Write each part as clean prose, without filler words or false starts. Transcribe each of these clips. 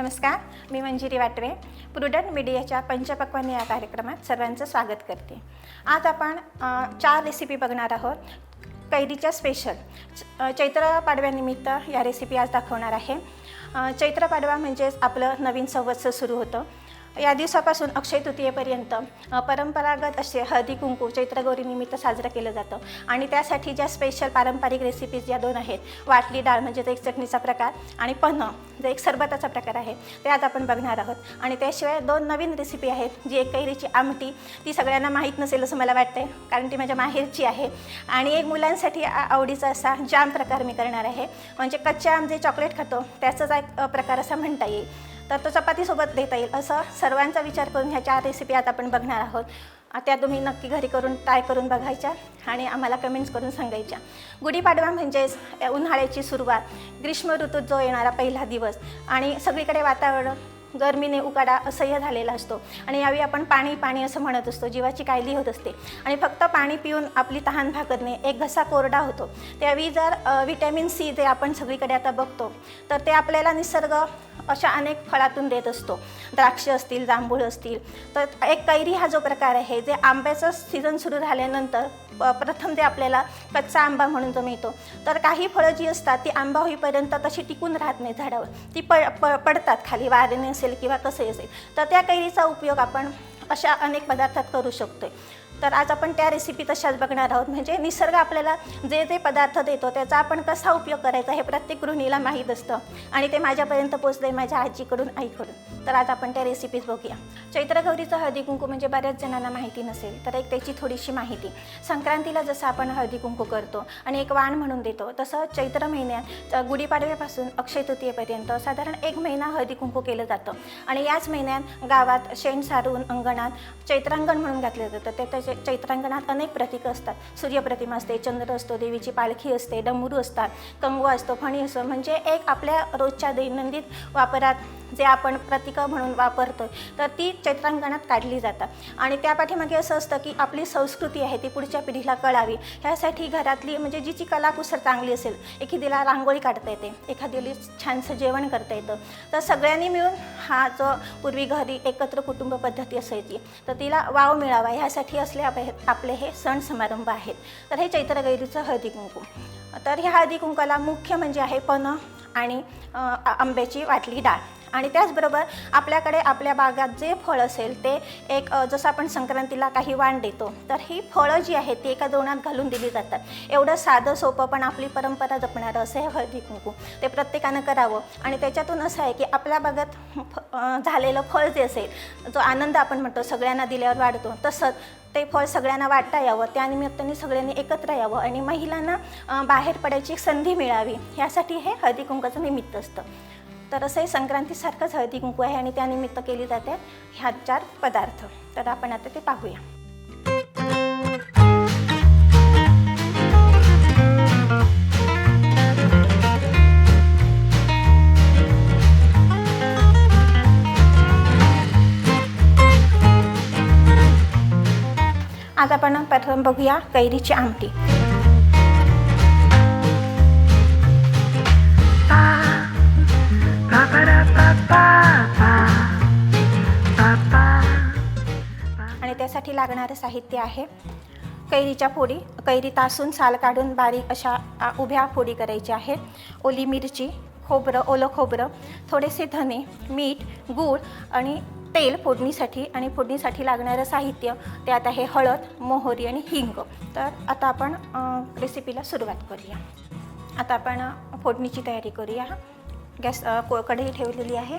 नमस्कार, मी मंजिरी वाटवे. प्रुडंट मीडियाच्या पंचपक्वान्न या कार्यक्रमात सर्वांचं स्वागत करते. आज आपण 4 रेसिपी बघणार आहोत. कैरीच्या स्पेशल चैत्र पाडव्यानिमित्त या रेसिपी आज दाखवणार आहे. चैत्र पाडवा म्हणजेच आपलं नवीन संवत्सर सुरू होतं. या दिवसापासून अक्षय तृतीयेपर्यंत परंपरागत असे हळदी कुंकू चैत्रगौरीनिमित्त साजरं केलं जातं आणि त्यासाठी ज्या स्पेशल पारंपरिक रेसिपीज या 2 आहेत, वाटली डाळ म्हणजे एक चटणीचा प्रकार आणि पन्ह जो एक सरबताचा प्रकार आहे, ते आज आपण बघणार आहोत. आणि त्याशिवाय 2 नवीन रेसिपी आहेत, जी एक कैरीची आमटी, ती सगळ्यांना माहीत नसेल असं मला वाटतंय, कारण ती माझ्या माहेरची आहे. आणि एक मुलांसाठी आवडीचा असा जाम प्रकार मी करणार आहे, म्हणजे कच्च्या आम जे चॉकलेट खातो त्याचाच एक प्रकार असा म्हणता येईल. तर तो चपातीसोबत देता येईल असं सर्वांचा विचार करून ह्या 4 रेसिपी आता आपण बघणार आहोत. त्या तुम्ही नक्की घरी करून ट्राय करून बघायच्या आणि आम्हाला कमेंट्स करून सांगायच्या. गुढीपाडवा म्हणजेच उन्हाळ्याची सुरुवात, ग्रीष्म ऋतूत जो येणारा पहिला दिवस आणि सगळीकडे वातावरण गरमीने उकाडा असह्य झालेला असतो आणि यावेळी आपण पाणी पाणी असं म्हणत असतो. जीवाची काळजी होत असते आणि फक्त पाणी पिऊन आपली तहान भागणे, एक घसा कोरडा होतो. त्यावेळी जर व्हिटॅमिन सी जे आपण सगळीकडे आता बघतो, तर ते आपल्याला निसर्ग अशा अनेक फळातून देत असतो. द्राक्ष असतील, जांभूळ असतील. तर एक कैरी हा जो प्रकार आहे, जे आंब्याचं सीझन सुरू झाल्यानंतर प्रथम जे आपल्याला कच्चा आंबा म्हणून जो मिळतो, तर काही फळं जी असतात ती आंबा होईपर्यंत तशी टिकून राहत नाही झाडावर, ती पडतात खाली, वाऱ्याने असेल किंवा कसंही असेल. तर त्या कैरीचा उपयोग आपण अशा अनेक पदार्थात करू शकतो. तर आज आपण त्या रेसिपी तशाच बघणार आहोत. म्हणजे निसर्ग आपल्याला जे जे पदार्थ देतो त्याचा आपण कसा उपयोग करायचा हे प्रत्येक गृहिणीला माहीत असतं आणि ते माझ्यापर्यंत पोचले माझ्या आजीकडून, आईकडून. तर आज आपण त्या रेसिपीज बघूया. चैत्रगौरीचं हळदी कुंकू म्हणजे बऱ्याच जणांना माहिती नसेल, तर एक त्याची थोडीशी माहिती. संक्रांतीला जसं आपण हळदी कुंकू करतो आणि एक वाण म्हणून देतो, तसं चैत्र महिन्यात गुढीपाडव्यापासून अक्षय तृतीयेपर्यंत साधारण 1 महिना हळदी कुंकू केलं जातं. आणि याच महिन्यात गावात शेण सारून अंगणात चैत्रांगण म्हणून घातलं जातं. त्या चैत्रांगणात अनेक प्रतीकं असतात. सूर्यप्रतिमा असते, चंद्र असतो, देवीची पालखी असते, डमरू असतात, कंगवा असतो, फणी असतो. म्हणजे एक आपल्या रोजच्या दैनंदिन वापरात जे आपण प्रतीकं म्हणून वापरतो, तर ती चैत्रांगणात काढली जातात. आणि त्या पाठीमागे असं असतं की आपली संस्कृती आहे ती पुढच्या पिढीला कळावी, ह्यासाठी घरातली म्हणजे जिची कलाकुसर चांगली असेल, एखादीला रांगोळी काढता येते, एखादीला छानसं जेवण करता येतं, तर सगळ्यांनी मिळून हा जो पूर्वी घरी एकत्र कुटुंब पद्धती असायची, तर तिला वाव मिळावा ह्यासाठी असले आपले हे सण समारंभ आहेत. तर हे चैत्रगौरीचं हळदी कुंकू. तर ह्या हळदी कुंकाला मुख्य म्हणजे आहे पन्ह आणि आंब्याची वाटली डाळ. आणि त्याचबरोबर आपल्याकडे आपल्या बागात जे फळ असेल ते एक जसं आपण संक्रांतीला काही वाण देतो, तर ही फळं जी आहेत ती एका दोनात घालून दिली जातात. एवढं साधं सोपं पण आपली परंपरा जपणारं असं हे हळदी कुंकू. ते प्रत्येकानं करावं. आणि त्याच्यातून असं आहे की आपल्या बागात झालेलं फळ जे असेल, जो आनंद आपण म्हणतो सगळ्यांना दिल्यावर वाढतो, तसंच ते फळ सगळ्यांना वाटता यावं, त्यानिमित्ताने सगळ्यांनी एकत्र यावं आणि महिलांना बाहेर पडायची संधी मिळावी, यासाठी हे हळदी कुंकाचं निमित्त असतं. तर असं हे संक्रांतीसारखंच हळदी कुंकू आहे आणि त्यानिमित्त केली जाते ह्या 4 पदार्थ. तर आपण आता ते पाहूया. आज आपण प्रथम बघूया कैरीची आमटी. आणि त्यासाठी लागणारं साहित्य आहे कैरीच्या फोडी. कैरी तासून साल काढून बारीक अशा उभ्या फोडी करायच्या आहेत. ओली मिरची, खोबरं, ओलं खोबरं, थोडेसे धने, मीठ, गूळ आणि तेल फोडणीसाठी. आणि फोडणीसाठी लागणारं साहित्य त्यात आहे हळद, मोहरी आणि हिंग. तर आता आपण रेसिपीला सुरुवात करूया. आता आपण फोडणीची तयारी करूया. गॅस कढई ठेवलेली आहे.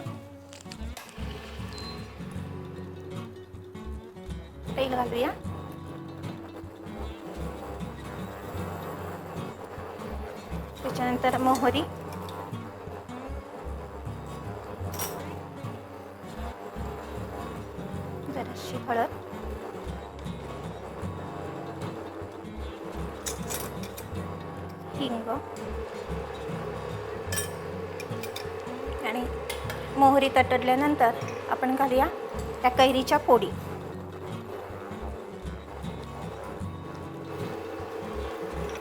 तेल घालूया. त्याच्यानंतर मोहरी, जराशी हळद, हिंग आणि मोहरी तडतडल्यानंतर आपण घालूया त्या कैरीच्या फोडी.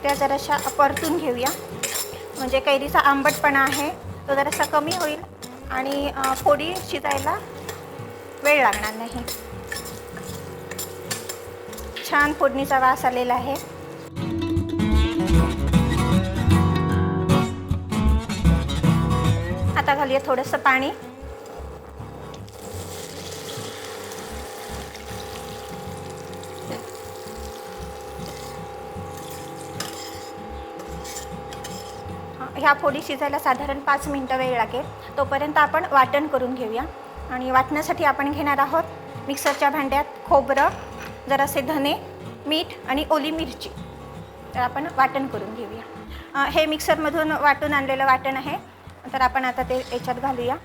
त्या जराशा परतून घेऊया, म्हणजे कैरीचा आंबटपणा आहे तो जरासा कमी होईल आणि फोडी शिजायला वेळ लागणार नाही. छान फोडणीचा वास आलेला आहे. आता घालूया थोडंसं पाणी. ह्या फोडी शिजायला साधारण 5 मिनटं वेळ लागेल. तोपर्यंत आपण वाटण करून घेऊया. आणि वाटण्यासाठी आपण घेणार आहोत मिक्सरच्या भांड्यात खोबरं, जरासे धने, मीठ आणि ओली मिरची. तर आपण वाटण करून घेऊया. हे मिक्सरमधून वाटून आणलेलं वाटण आहे. तर आपण आता ते याच्यात घालूया.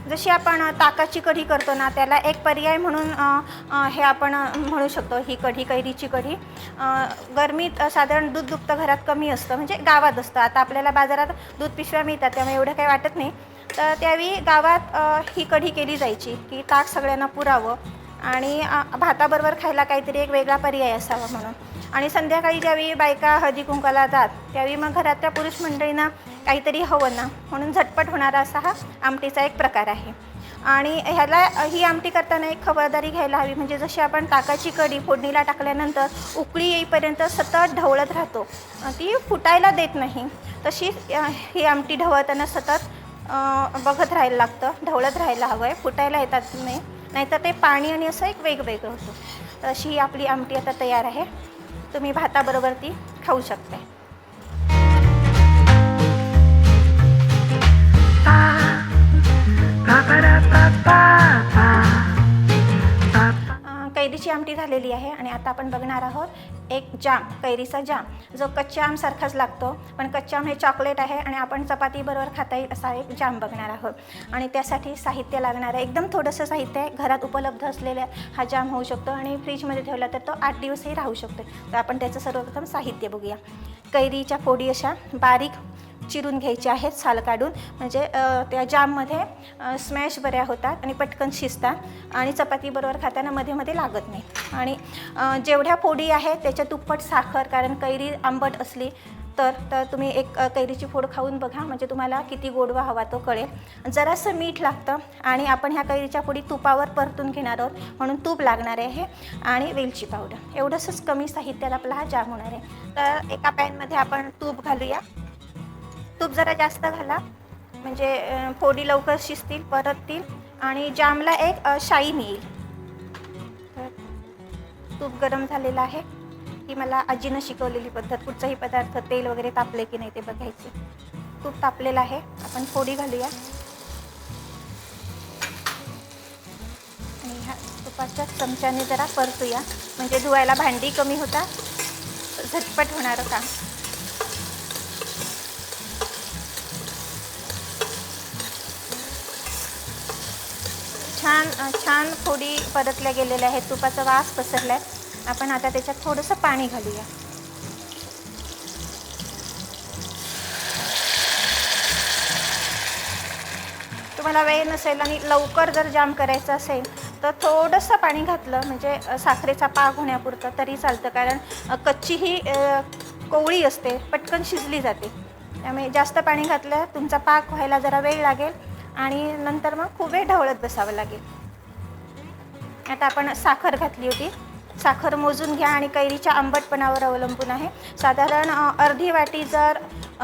जशी आपण ताकाची कढी करतो ना, त्याला एक पर्याय म्हणून हे आपण म्हणू शकतो. ही कढी, कैरीची कढी गरमीत साधारण दूध दुभतं घरात कमी असतं, म्हणजे गावात असतं. आता आपल्याला बाजारात दूध पिशव्या मिळतात, त्यामुळे एवढं काही वाटत नाही. तर त्यावेळी गावात ही कढी केली जायची की ताक सगळ्यांना पुरावं आणि भाताबरोबर खायला काहीतरी एक वेगळा पर्याय असावा म्हणून. आणि संध्याकाळी ज्यावेळी बायका हळदी कुंकाला जात, त्यावेळी मग घरातल्या पुरुष मंडळींना काहीतरी हवं ना, म्हणून झटपट होणारा असा हा आमटीचा एक प्रकार आहे. आणि ही आमटी करताना एक खबरदारी घ्यायला हवी. म्हणजे जशी आपण ताकाची कढी फोडणीला टाकल्यानंतर उकळी येईपर्यंत सतत ढवळत राहतो, ती फुटायला देत नाही. तशी ही आमटी ढवळताना सतत बघत राहायला लागतं, ढवळत राहायला हवं आहे, फुटायला येतात नाही, नाहीतर ते पाणी आणि असं एक वेगवेगळं होतं. तर अशी ही आपली आमटी आता तयार आहे. तुम्ही भाताबरोबर ती खाऊ शकता. कैरीची आमटी झालेली आहे. आणि आता आपण बघणार आहोत एक जाम, कैरीचा जाम, जो कच्च्या आमसारखाच लागतो, पण कच्च्या आम हे चॉकलेट आहे आणि आपण चपातीबरोबर खाता येईल असा एक जाम बघणार आहोत. आणि त्यासाठी साहित्य लागणार आहे, एकदम थोडंसं साहित्य आहे. घरात उपलब्ध असलेल्या हा जाम होऊ शकतो आणि फ्रीजमध्ये ठेवला तर तो 8 दिवसही राहू शकतो. तर आपण त्याचं सर्वप्रथम साहित्य बघूया. कैरीच्या फोडी अशा बारीक चिरून घ्यायचे आहेत, साल काढून, म्हणजे त्या जाममध्ये स्मॅश बऱ्या होतात आणि पटकन शिजतात आणि चपातीबरोबर खाताना मध्ये मध्ये लागत नाही. आणि जेवढ्या फोडी आहेत त्याच्या दुप्पट साखर, कारण कैरी आंबट असली तर तुम्ही एक कैरीची फोड खाऊन बघा, म्हणजे तुम्हाला किती गोडवा हवा तो कळेल. जरासं मीठ लागतं आणि आपण ह्या कैरीच्या फोडी तुपावर परतून घेणार आहोत, म्हणून तूप लागणार आहे. आणि वेलची पावडर, एवढंसंच कमी साहित्यात आपला हा जाम होणार आहे. तर एका पॅनमध्ये आपण तूप घालूया. तूप जरा जास्त घाला, म्हणजे फोडी लवकर शिजतील, परततील आणि जामला एक शाईन येईल. तर तूप गरम झालेलं आहे. ही मला आजीनं शिकवलेली पद्धत. कुठचाही पदार्थ तेल वगैरे तापले की नाही ते बघायचे. तूप तापलेलं आहे. आपण फोडी घालूया आणि ह्या तुपाच्या चमच्याने जरा परतूया, म्हणजे धुवायला भांडी कमी होतात, झटपट होणारं काम. छान फोडी परतल्या गेलेल्या आहेत, तुपाचा वास पसरला आहे. आपण आता त्याच्यात थोडंसं पाणी घालूया. तुम्हाला वेळ नसेल आणि लवकर जर जाम करायचं असेल तर थोडंसं पाणी घातलं, म्हणजे साखरेचा पाक होण्यापुरतं तरी चालतं, कारण कच्ची ही कोवळी असते, पटकन शिजली जाते. त्यामुळे जास्त पाणी घातलं तुमचा पाक व्हायला जरा वेळ लागेल आणि नंतर मग खूप वेळ ढवळत बसावं लागेल. आता आपण साखर घातली होती. साखर मोजून घ्या आणि कैरीच्या आंबटपणावर अवलंबून आहे. साधारण अर्धी वाटी जर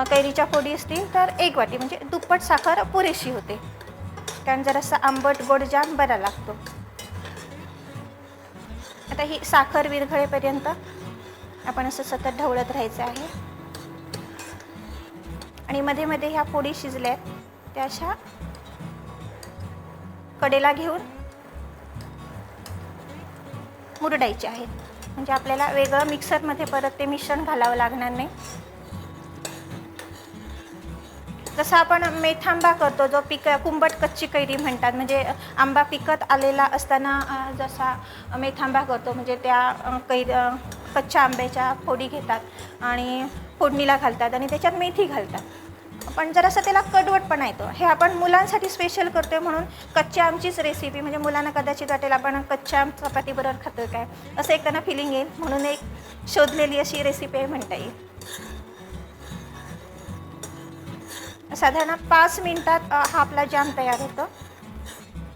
कैरीच्या फोडी असतील तर 1 वाटी, म्हणजे दुप्पट साखर पुरेशी होते, कारण जरासा आंबट गोड जाम बरा लागतो. आता ही साखर विरघळेपर्यंत आपण असं सतत ढवळत राहायचं आहे. आणि मध्ये मध्ये ह्या फोडी शिजल्या त्या अशा कडेला घेऊन मुरडायचे आहेत, म्हणजे आपल्याला वेगळं मिक्सरमध्ये परत ते मिश्रण घालावं लागणार नाही. जसं आपण मेथांबा करतो, जो कुंबट कच्ची कैरी म्हणतात, म्हणजे आंबा पिकत आलेला असताना जसा मेथांबा करतो, म्हणजे त्या कच्च्या आंब्याच्या फोडी घेतात आणि फोडणीला घालतात आणि त्याच्यात मेथी घालतात. पण जरासं त्याला कडवटपणा येतो. हे आपण मुलांसाठी स्पेशल करतोय म्हणून कच्च्या आमचीच रेसिपी, म्हणजे मुलांना कदाचित वाटेल आपण कच्च्या आम चपातीबरोबर खातोय काय, असं एक त्यांना फिलिंग येईल, म्हणून एक शोधलेली अशी रेसिपी आहे म्हणता येईल. साधारण 5 मिनिटात हा आपला जाम तयार होतो.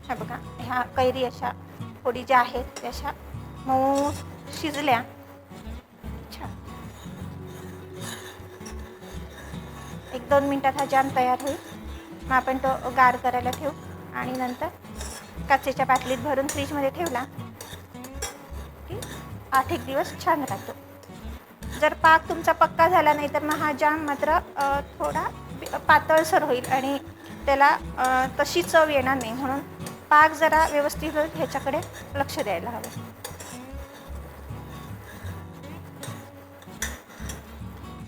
हा बघा, ह्या कैरी अशा फोडी ज्या आहेत त्या अशा मऊ शिजल्या. छान 1-2 मिनिटात हा जाम तयार होईल. मग आपण तो गार करायला ठेवू आणि नंतर काचेच्या बाटलीत भरून फ्रीजमध्ये ठेवला की 8-1 दिवस छान राहतो. जर पाक तुमचा पक्का झाला नाही तर मग हा जाम मात्र थोडा पातळसर होईल आणि त्याला तशी चव येणार नाही. म्हणून पाक जरा व्यवस्थित होईल ह्याच्याकडे लक्ष द्यायला हवं.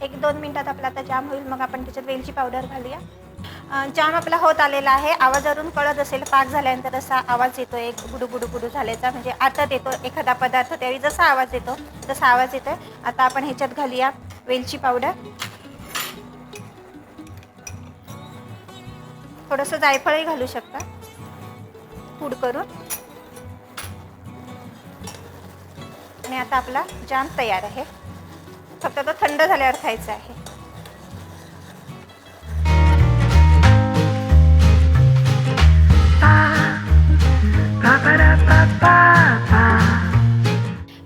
एक 2 मिनिटात आपला आता जाम होईल. मग आपण त्याच्यात वेलची पावडर घालूया. जाम आपला होत आलेला आहे. आवाजावरून कळत असेल पाक झाल्यानंतर असा आवाज येतो एक गुडू गुडू गुडू झाल्याचा, म्हणजे आटत येतो एखादा पदार्थ त्यावेळी जसा आवाज येतो तसा आवाज येतो. आता आपण ह्याच्यात घालूया वेलची पावडर, थोडंसं जायफळही घालू शकता पूड करून. आणि आता आपला जाम तयार आहे. फक्त तो थंड झाल्यावर खायचा आहे.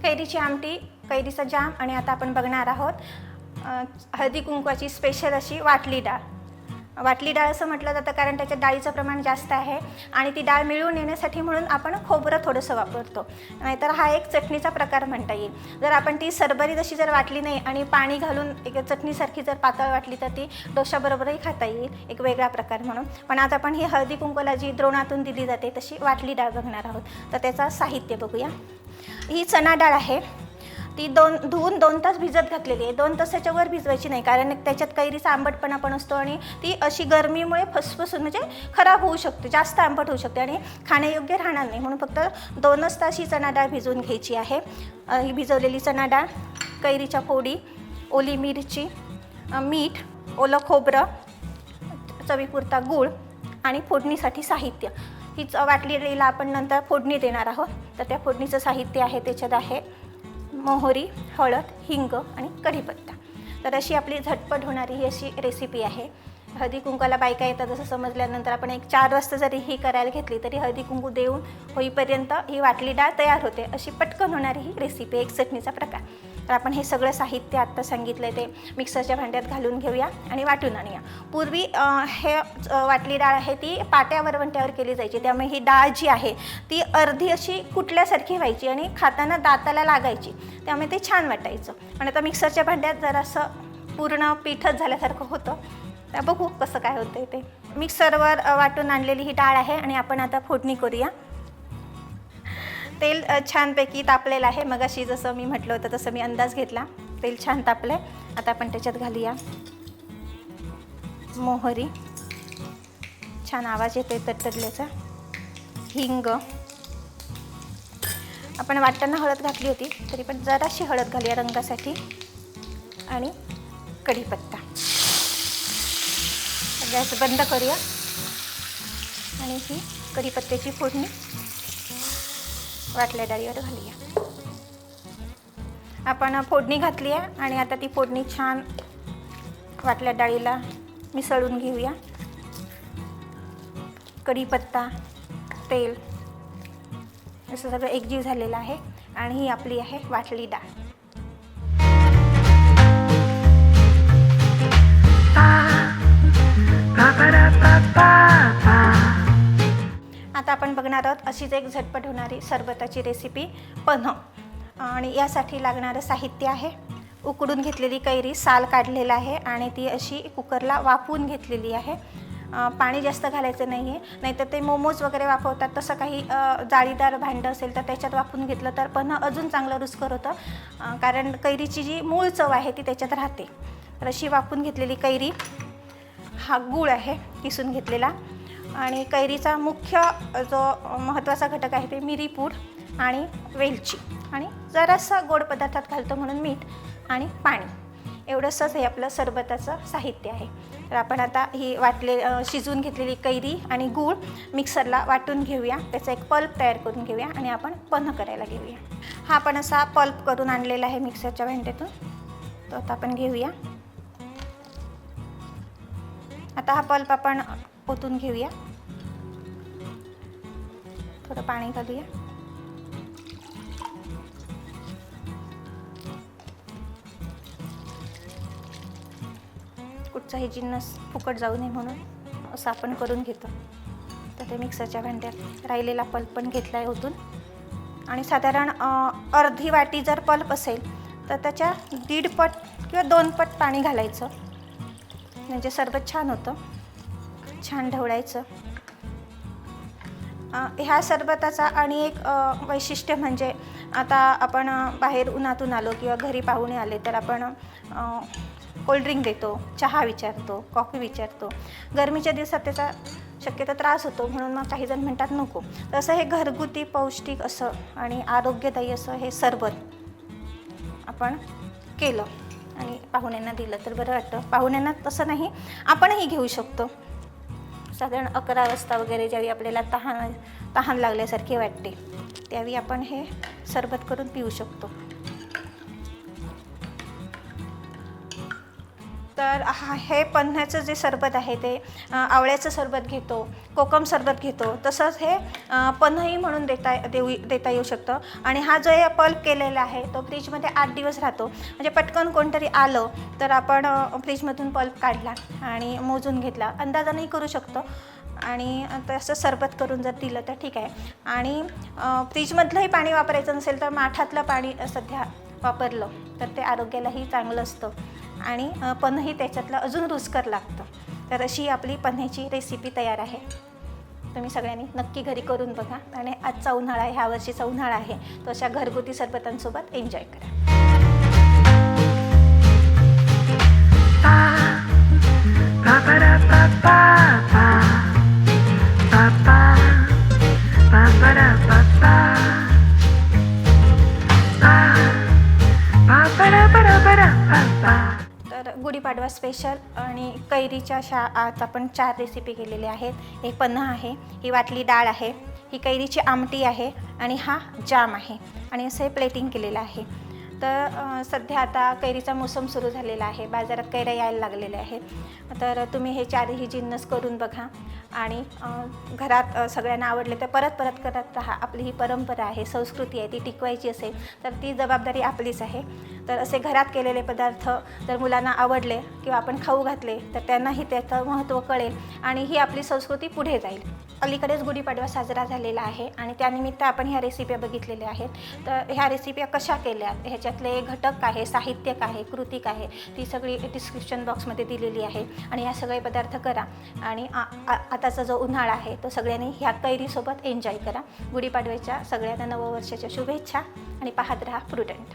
कैरीची आमटी, कैरीचा जाम आणि आता आपण बघणार आहोत हळदी कुंकवाची स्पेशल अशी वाटली डाळ. वाटली डाळ असं म्हटलं जातं कारण त्याच्यात डाळीचं प्रमाण जास्त आहे आणि ती डाळ मिळून येण्यासाठी म्हणून आपण खोबरं थोडंसं वापरतो. नाहीतर हा एक चटणीचा प्रकार म्हणता येईल. जर आपण ती सरबरीत अशी जर वाटली नाही आणि पाणी घालून एक चटणीसारखी जर पातळ वाटली तर ती डोशाबरोबरही खाता येईल, एक वेगळा प्रकार म्हणून. पण आता आपण ही हळदी कुंकवाला जी द्रोणातून दिली जाते तशी वाटली डाळ बघणार आहोत. तर त्याचं साहित्य बघूया. ही चणा डाळ आहे. ती धुवून 2 तास भिजत घातलेली आहे. 2 तासाच्या वर भिजवायची नाही कारण त्याच्यात कैरीचा आंबटपणा पण असतो आणि ती अशी गरमीमुळे फसफसून म्हणजे खराब होऊ शकते, जास्त आंबट होऊ शकते आणि खाण्यायोग्य राहणार नाही. म्हणून फक्त 2च तास ही चणा डाळ भिजवून घ्यायची आहे. ही भिजवलेली चणा डाळ, कैरीच्या फोडी, ओली मिरची, मीठ, ओलं खोबरं, चवीपुरता गूळ आणि फोडणीसाठी साहित्य. हीच वाटलेलीला आपण नंतर फोडणी देणार आहोत. तर त्या फोडणीचं साहित्य आहे त्याच्यात आहे मोहरी, हळद, हिंग आणि कढीपत्ता. तर अशी आपली झटपट होणारी ही अशी रेसिपी आहे. हळदी कुंकवाला बायका येतात असं समजल्यानंतर आपण एक 4 वाजता जरी ही करायला घेतली तरी हळदी कुंकू देऊन होईपर्यंत ही वाटली डाळ तयार होते. अशी पटकन होणारी ही रेसिपी, एक चटणीचा प्रकार. तर आपण हे सगळं साहित्य आत्ता सांगितलं आहे ते मिक्सरच्या भांड्यात घालून घेऊया आणि वाटून आणूया. पूर्वी हे वाटली डाळ आहे ती पाट्या वरवंट्यावर केली जायची, त्यामुळे ही डाळ जी आहे ती अर्धी अशी कुटल्यासारखी व्हायची आणि खाताना दाताला लागायची, त्यामुळे ते छान वाटायचं. पण आता मिक्सरच्या भांड्यात जरासं पूर्ण पीठच झाल्यासारखं होतं. तर बघू कसं काय होतं ते. मिक्सरवर वाटून आणलेली ही डाळ आहे आणि आपण आता फोडणी करूया. तेल छानपैकी तापलेलं आहे. मगाशी जसं मी म्हटलं होतं तसं मी अंदाज घेतला. तेल छान तापलं आहे. आता आपण त्याच्यात घालूया मोहरी, छान आवाज येतोय तडतडल्याचा, हिंग. आपण वाटताना हळद घातली होती तरी पण जराशी हळद घालूया रंगासाठी, आणि कढीपत्ता. गॅस बंद करूया आणि ही कढीपत्त्याची फोडणी वाटल्या डाळीवर घालूया. आपण फोडणी घातली आहे आणि आता ती फोडणी छान वाटल्या डाळीला मिसळून घेऊया. कढीपत्ता, तेल असं सगळं एकजीव झालेलं आहे आणि ही आपली आहे वाटली डाळ. आता आपण बघणार आहोत अशीच एक झटपट होणारी सरबताची रेसिपी पन्ह. आणि यासाठी लागणारं साहित्य आहे उकडून घेतलेली कैरी, साल काढलेला आहे आणि ती अशी कुकरला वाफवून घेतलेली आहे. पाणी जास्त घालायचं नाही आहे, नाहीतर ते मोमोज वगैरे वाफवतात तसं काही जाळीदार भांडं असेल तर त्याच्यात वाफवून घेतलं तर पन्ह अजून चांगलं रुचकर होतं, कारण कैरीची जी मूळ चव आहे ती त्याच्यात राहते. तर अशी वाफवून घेतलेली कैरी, हा गूळ आहे किसून घेतलेला, आणि कैरीचा मुख्य जो महत्त्वाचा घटक आहे ते मिरीपूड आणि वेलची, आणि जरासं गोड पदार्थात घालतो म्हणून मीठ आणि पाणी. एवढंसंच हे आपलं सरबताचं साहित्य आहे. तर आपण आता ही शिजवून घेतलेली कैरी आणि गूळ मिक्सरला वाटून घेऊया, त्याचा एक पल्प तयार करून घेऊया आणि आपण पन्ह करायला घेऊया. हा आपण असा पल्प करून आणलेला आहे मिक्सरच्या भांड्यातून. तो आता आपण घेऊया. आता हा पल्प आपण ओतून घेऊया. थोडं पाणी घालूया. कुठचाही जिन्नस फुकट जाऊ नये म्हणून असं आपण करून घेतो. तर ते मिक्सरच्या भांड्यात राहिलेला पल्प पण घेतला आहे ओतून. आणि साधारण अर्धी वाटी जर पल्प असेल तर त्याच्या 1.5 पट किंवा 2 पट पाणी घालायचं, म्हणजे सरबत छान होतं. छान ढवळायचं. ह्या सरबताचा आणि एक वैशिष्ट्य म्हणजे आता आपण बाहेर उन्हातून आलो किंवा घरी पाहुणे आले तर आपण कोल्ड्रिंक देतो, चहा विचारतो, कॉफी विचारतो. गरमीच्या दिवसात त्याचा शक्यतो त्रास होतो, म्हणून मग काही जण म्हणतात नको. तसं हे घरगुती पौष्टिक असं आणि आरोग्यदायी असं हे सरबत आपण केलं आणि पाहुण्यांना दिलं तर बरं वाटतं. पाहुण्यांना तसं नाही, आपणही घेऊ शकतो. साधारण 11 वाजता वगैरे ज्यावेळी आपल्याला तहान लागल्यासारखे वाटते त्यावेळी आपण हे सरबत करून पिऊ शकतो. तर हे पन्ह्याचं जे सरबत आहे ते आवळ्याचं सरबत घेतो, कोकम सरबत घेतो, तसंच हे पन्हही म्हणून देता येऊ शकतं. आणि हा जो हे पल्प केलेला आहे तो फ्रीजमध्ये 8 दिवस राहतो. म्हणजे पटकन कोणतरी आलं तर आपण फ्रीजमधून पल्प काढला आणि मोजून घेतला, अंदाजानेही करू शकतो. आणि तसं सरबत करून जर दिलं तर ठीक आहे. आणि फ्रीजमधलंही पाणी वापरायचं नसेल तर माठातलं पाणी सध्या वापरलं तर ते आरोग्यालाही चांगलं असतं आणि पन्हही त्याच्यातलं अजून रुचकर लागतं. तर अशी आपली पन्ह्याची रेसिपी तयार आहे. तुम्ही सगळ्यांनी नक्की घरी करून बघा. आणि आजचा उन्हाळा ह्या वर्षीचा उन्हाळा आहे तो अशा घरगुती सरबतांसोबत एन्जॉय करा. तर गुढीपाडवा स्पेशल आणि कैरीच्या अशा आज आपण 4 रेसिपी केलेल्या आहेत. एक पन्हा आहे, ही वाटली डाळ आहे, ही कैरीची आमटी आहे आणि हा जाम आहे. आणि असं हे प्लेटिंग केलेलं आहे. तर सध्या आता कैरीचा मोसम सुरू झालेला आहे, बाजारात कैऱ्या यायला लागलेल्या आहेत. तर तुम्ही हे 4ही जिन्नस करून बघा आणि घरात सगळ्यांना आवडले तर परत परत करत राहा. आपली ही परंपरा आहे, संस्कृती आहे, ती टिकवायची असेल तर ती जबाबदारी आपलीच आहे. तर असे घरात केलेले पदार्थ जर मुलांना आवडले किंवा आपण खाऊ घातले तर त्यांनाही त्याचं महत्त्व कळेल आणि ही आपली संस्कृती पुढे जाईल. अलीकडेच गुढीपाडवा साजरा झालेला आहे आणि त्यानिमित्त आपण ह्या रेसिप्या बघितलेल्या आहेत. तर ह्या रेसिप्या कशा केल्यात, ह्याच्यातले घटक काय आहे, साहित्य काय आहे, कृती काय आहे, ती सगळी डिस्क्रिप्शन बॉक्समध्ये दिलेली आहे. आणि ह्या सगळे पदार्थ करा आणि आताचा जो उन्हाळा आहे तो सगळ्यांनी ह्या कैरीसोबत एन्जॉय करा. गुढीपाडव्याच्या सगळ्यांना नववर्षाच्या शुभेच्छा आणि पाहत रहा प्रुडंट.